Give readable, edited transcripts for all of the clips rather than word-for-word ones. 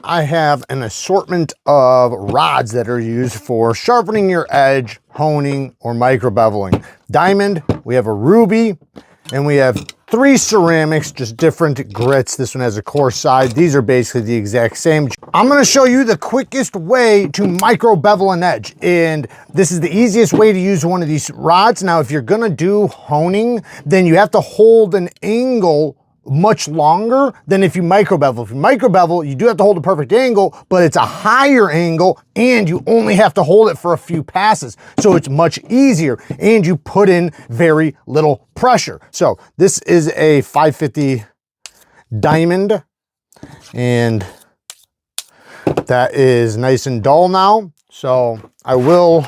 I have an assortment of rods that are used for sharpening your edge, honing, or micro beveling. Diamond, we have a ruby, and we have 3 ceramics, just different grits. This one has a coarse side. These are basically the exact same. I'm gonna show you the quickest way to micro bevel an edge, and this is the easiest way to use one of these rods. Now, if you're gonna do honing, then you have to hold an angle much longer than if you micro bevel. If you micro bevel, you do have to hold a perfect angle, but it's a higher angle and you only have to hold it for a few passes. So it's much easier and you put in very little pressure. So this is a 550 diamond and that is nice and dull now. So I will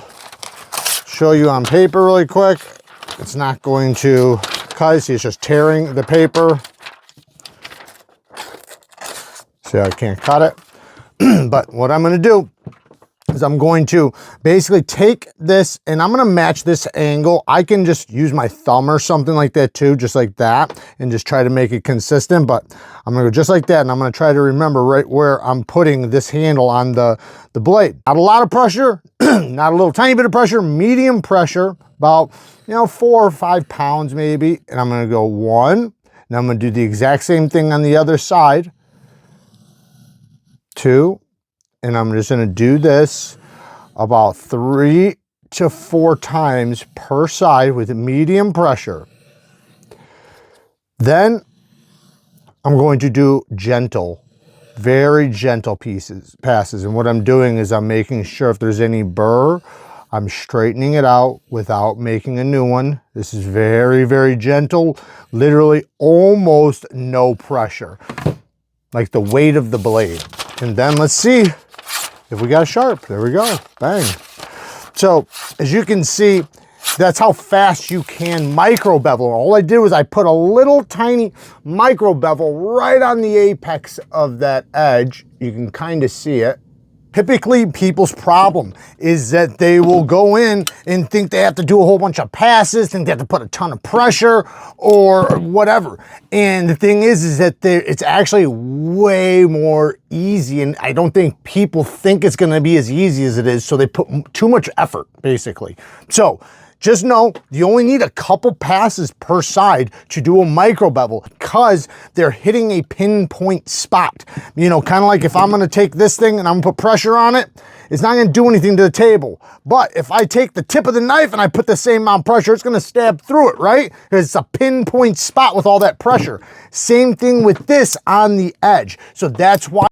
show you on paper really quick. It's not going to cut, see, it's just tearing the paper. See, I can't cut it. But what I'm gonna do is I'm going to basically take this and I'm gonna match this angle. I can just use my thumb or something like that too, just like that, and just try to make it consistent. But I'm gonna go just like that, and I'm gonna try to remember right where I'm putting this handle on the blade. Not a lot of pressure, not a little tiny bit of pressure, medium pressure, about 4 or 5 pounds maybe. And I'm gonna go 1, and I'm gonna do the exact same thing on the other side. 2, and I'm just gonna do this about 3 to 4 times per side with medium pressure. Then I'm going to do gentle, very gentle passes. And what I'm doing is I'm making sure if there's any burr, I'm straightening it out without making a new one. This is very, very gentle, literally almost no pressure, like the weight of the blade. And then let's see if we got sharp. There we go, bang. So as you can see, that's how fast you can micro bevel. All I did was I put a little tiny micro bevel right on the apex of that edge. You can kind of see it. Typically, people's problem is that they will go in and think they have to do a whole bunch of passes, think they have to put a ton of pressure or whatever. And the thing is that it's actually way more easy. And I don't think people think it's going to be as easy as it is. So they put too much effort, basically. So just know you only need a couple passes per side to do a micro bevel because they're hitting a pinpoint spot. Kind of like if I'm gonna take this thing and I'm gonna put pressure on it, it's not gonna do anything to the table. But if I take the tip of the knife and I put the same amount of pressure, it's gonna stab through it, right? Because it's a pinpoint spot with all that pressure. Same thing with this on the edge. So that's why